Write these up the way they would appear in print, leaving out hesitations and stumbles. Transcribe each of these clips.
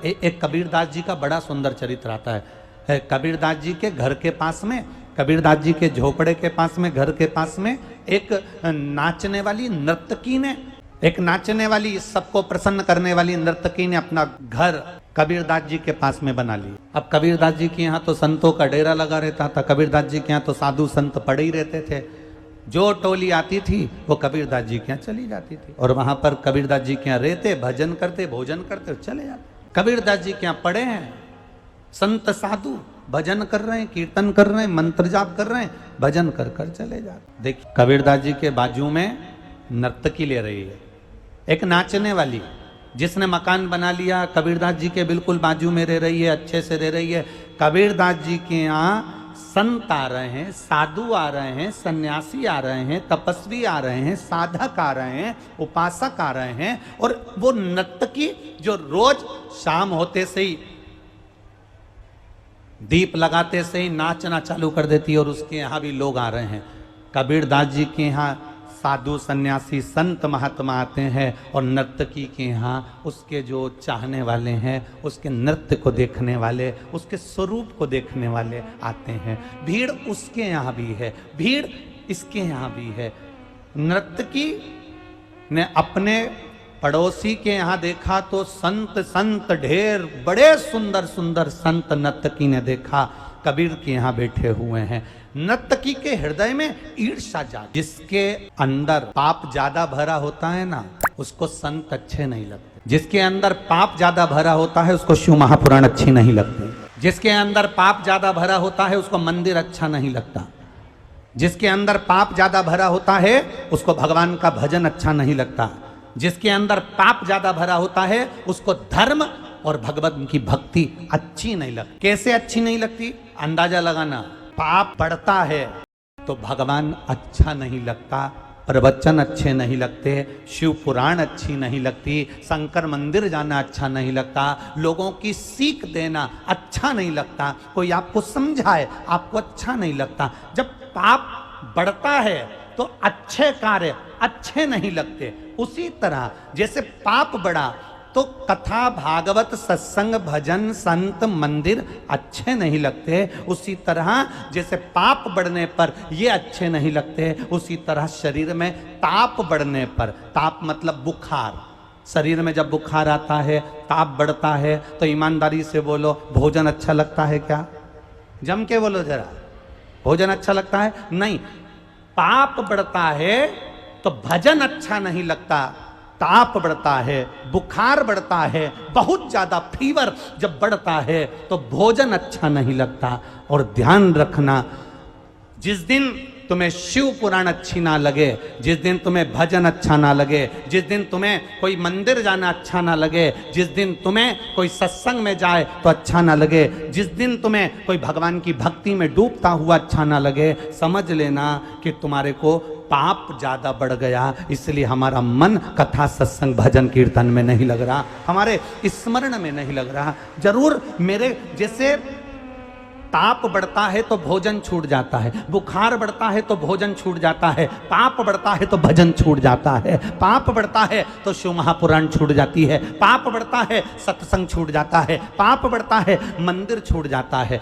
एक कबीरदास जी का बड़ा सुंदर चरित्र आता है। कबीरदास जी के घर के पास में, कबीरदास जी के झोपड़े के पास में, घर के पास में एक नाचने वाली नर्तकी ने, एक नाचने वाली, सबको प्रसन्न करने वाली नर्तकी ने अपना घर कबीरदास जी के पास में बना लिया। अब कबीरदास जी के यहाँ तो संतों का डेरा लगा रहता था, कबीरदास जी के यहाँ तो साधु संत पड़े ही रहते थे। जो टोली आती थी वो कबीरदास जी के यहाँ चली जाती थी और वहां पर कबीरदास जी के यहाँ रहते, भजन करते, भोजन करते, चले जाते। कबीरदास जी के यहाँ पड़े हैं, संत साधु भजन कर रहे हैं, कीर्तन कर रहे हैं, मंत्र जाप कर रहे हैं, भजन कर कर चले जाते। देखिए कबीरदास जी के बाजू में नर्तकी ले रही है, एक नाचने वाली, जिसने मकान बना लिया कबीरदास जी के बिल्कुल बाजू में रह रही है, अच्छे से रह रही है। कबीरदास जी के यहाँ संत आ रहे हैं, साधु आ रहे हैं, सन्यासी आ रहे हैं, तपस्वी आ रहे हैं, साधक आ रहे हैं, उपासक आ रहे हैं, और वो नर्तकी जो रोज शाम होते से ही दीप लगाते से ही नाचना चालू कर देती है और उसके यहाँ भी लोग आ रहे हैं। कबीरदास जी के यहाँ साधु सन्यासी संत महात्मा आते हैं और नर्तकी के यहाँ उसके जो चाहने वाले हैं, उसके नृत्य को देखने वाले, उसके स्वरूप को देखने वाले आते हैं। भीड़ उसके यहाँ भी है, भीड़ इसके यहाँ भी है। नर्तकी ने अपने पड़ोसी के यहाँ देखा तो संत ढेर बड़े सुंदर सुंदर संत नर्तकी ने देखा कबीर के यहाँ बैठे हुए हैं। नर्तकी के हृदय में ईर्ष्या जागी। जिसके अंदर पाप ज्यादा भरा होता है ना, उसको संत अच्छे नहीं लगते। जिसके अंदर पाप ज्यादा भरा होता है उसको शिव महापुराण अच्छी नहीं लगती। जिसके अंदर पाप ज्यादा भरा होता है उसको मंदिर अच्छा नहीं लगता। जिसके अंदर पाप ज्यादा भरा होता है उसको भगवान का भजन अच्छा नहीं लगता। जिसके अंदर पाप ज्यादा भरा होता है उसको धर्म और भगवान की भक्ति अच्छी नहीं लगती। कैसे अच्छी नहीं लगती? अंदाजा लगाना। पाप बढ़ता है तो भगवान अच्छा नहीं लगता, प्रवचन अच्छे नहीं लगते, शिव पुराण अच्छी नहीं लगती, शंकर मंदिर जाना अच्छा नहीं लगता, लोगों की सीख देना अच्छा नहीं लगता, कोई आपको समझाए आपको अच्छा नहीं लगता। जब पाप बढ़ता है तो अच्छे कार्य अच्छे नहीं लगते। उसी तरह जैसे पाप बढ़ा तो कथा भागवत सत्संग भजन संत मंदिर अच्छे नहीं लगते, उसी तरह जैसे पाप बढ़ने पर ये अच्छे नहीं लगते, उसी तरह शरीर में ताप बढ़ने पर, ताप मतलब बुखार, शरीर में जब बुखार आता है, ताप बढ़ता है, तो ईमानदारी से बोलो भोजन अच्छा लगता है क्या? जम के बोलो जरा, भोजन अच्छा लगता है? नहीं। पाप बढ़ता है तो भजन अच्छा नहीं लगता, ताप बढ़ता है, बुखार बढ़ता है, बहुत ज्यादा फीवर जब बढ़ता है तो भोजन अच्छा नहीं लगता। और ध्यान रखना, जिस दिन तुम्हें शिव पुराण अच्छी ना लगे, जिस दिन तुम्हें भजन अच्छा ना लगे, जिस दिन तुम्हें कोई मंदिर जाना अच्छा ना लगे, जिस दिन तुम्हें कोई सत्संग में जाए तो अच्छा ना लगे, जिस दिन तुम्हें कोई भगवान की भक्ति में डूबता हुआ अच्छा ना लगे, समझ लेना कि तुम्हारे को पाप ज्यादा बढ़ गया। इसलिए हमारा मन कथा सत्संग भजन कीर्तन में नहीं लग रहा, हमारे स्मरण में नहीं लग रहा। जरूर मेरे जैसे ताप बढ़ता है तो भोजन छूट जाता है, बुखार बढ़ता है तो भोजन छूट जाता है, पाप बढ़ता है तो भजन छूट जाता है, पाप बढ़ता है तो शिव महापुराण छूट जाती है, पाप बढ़ता है सत्संग छूट जाता है, पाप बढ़ता है मंदिर छूट जाता है।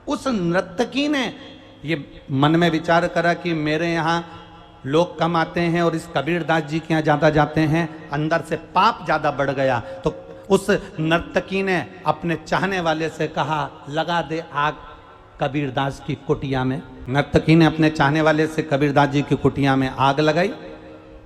उस नर्तकी ने ये मन में विचार करा कि मेरे यहाँ लोग कम आते हैं और इस कबीरदास जी के यहाँ ज़्यादा जाते हैं, अंदर से पाप ज़्यादा बढ़ गया। तो उस नर्तकी ने अपने चाहने वाले से कहा लगा दे आग कबीरदास की कुटिया में। नर्तकी ने अपने चाहने वाले से कबीरदास जी की कुटिया में आग लगाई।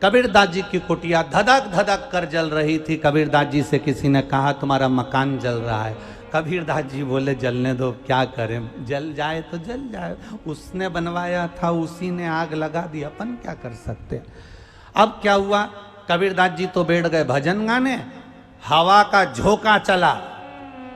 कबीरदास जी की कुटिया धधक धधक कर जल रही थी। कबीरदास जी से किसी ने कहा तुम्हारा मकान जल रहा है। कबीरदास जी बोले जलने दो, क्या करें, जल जाए तो जल जाए, उसने बनवाया था, उसी ने आग लगा दी, अपन क्या कर सकते। अब क्या हुआ, कबीरदास जी तो बैठ गए भजन गाने, हवा का झोंका चला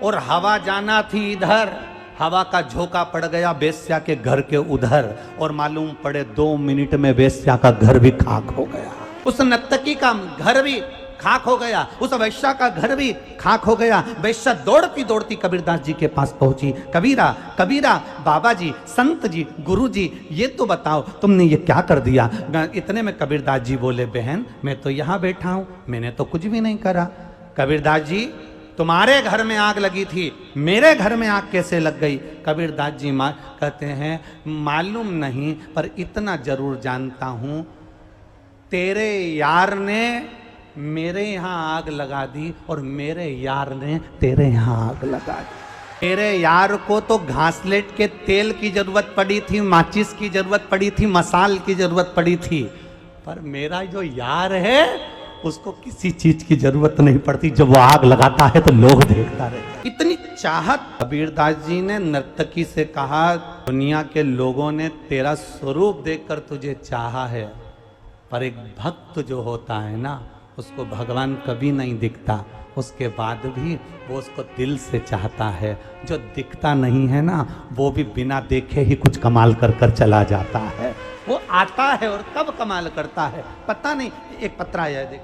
और हवा जाना थी इधर, हवा का झोंका पड़ गया बेस्या के घर के उधर और मालूम पड़े 2 मिनट में बेस्या का घर भी खाक हो गया, उस नर्तकी का घर भी खाक हो गया, उस वैश्या का घर भी खाक हो गया। वैश्या दौड़ती दौड़ती कबीरदास जी के पास पहुंची। कबीरा कबीरा, बाबा जी, संत जी, गुरु जी, ये तो बताओ तुमने ये क्या कर दिया। इतने में कबीरदास जी बोले बहन मैं तो यहाँ बैठा हूँ, मैंने तो कुछ भी नहीं करा। कबीरदास जी तुम्हारे घर में आग लगी थी, मेरे घर में आग कैसे लग गई? कबीरदास जी कहते हैं मालूम नहीं, पर इतना जरूर जानता हूं, तेरे यार ने मेरे यहाँ आग लगा दी और मेरे यार ने तेरे यहाँ आग लगा दी। तेरे यार को तो घासलेट के तेल की जरूरत पड़ी थी, माचिस की जरूरत पड़ी थी, मसाल की जरूरत पड़ी थी, पर मेरा जो यार है उसको किसी चीज की जरूरत नहीं पड़ती। जब वो आग लगाता है तो लोग देखता रहता। इतनी चाहत। कबीरदास जी ने नर्तकी से कहा, दुनिया के लोगों ने तेरा स्वरूप देखकर तुझे चाहा है, पर एक भक्त जो होता है ना, उसको भगवान कभी नहीं दिखता, उसके बाद भी वो उसको दिल से चाहता है। जो दिखता नहीं है ना, वो भी बिना देखे ही कुछ कमाल कर कर चला जाता है। वो आता है और कब कमाल करता है पता नहीं। एक पत्र आया है, देख।